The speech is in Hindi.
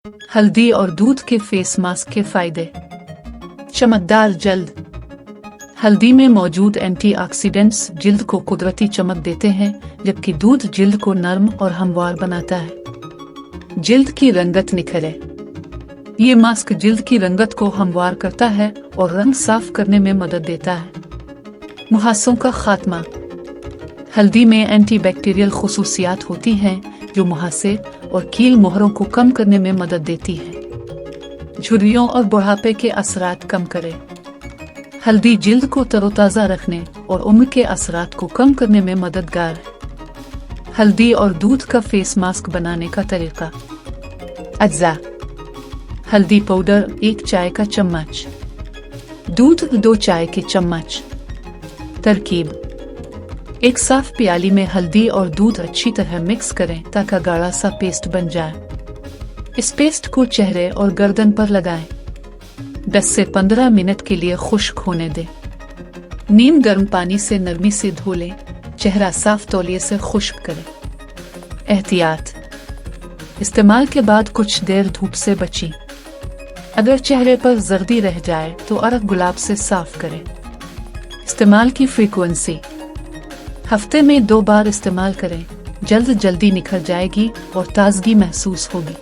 हल्दी और दूध के फेस मास्क के फायदे। चमकदार जल्द। हल्दी में मौजूद एंटीऑक्सीडेंट्स जिल्द को कुदरती चमक देते हैं, जबकि दूध जिल्द को नर्म और हमवार बनाता है। जिल्द की रंगत निखरे। ये मास्क जिल्द की रंगत को हमवार करता है और रंग साफ करने में मदद देता है। मुहासों का खात्मा। हल्दी में एंटीबैक्टीरियल खुसूसियात होती हैं जो मुहासे और कील मोहरों को कम करने में मदद देती है। झुर्रियों और बुढ़ापे के असरात कम करे। हल्दी जिल्द को तरोताज़ा रखने और उम्र के असरात को कम करने में मददगार है। हल्दी और दूध का फेस मास्क बनाने का तरीका। अज्जा। हल्दी पाउडर 1 चाय का चम्मच, दूध 2 चाय के चम्मच। तरकीब। एक साफ प्याली में हल्दी और दूध अच्छी तरह मिक्स करें ताकि गाढ़ा सा पेस्ट बन जाए। इस पेस्ट को चेहरे और गर्दन पर लगाएं। 10 से 15 मिनट के लिए खुश्क होने दें। नीम गर्म पानी से नरमी से धो लें। चेहरा साफ तौलिए से खुश्क करें। एहतियात। इस्तेमाल के बाद कुछ देर धूप से बचें। अगर चेहरे पर जर्दी रह जाए तो अरक गुलाब से साफ करें। इस्तेमाल की फ्रीक्वेंसी। हफ्ते में 2 बार इस्तेमाल करें। जल्दी निखर जाएगी और ताजगी महसूस होगी।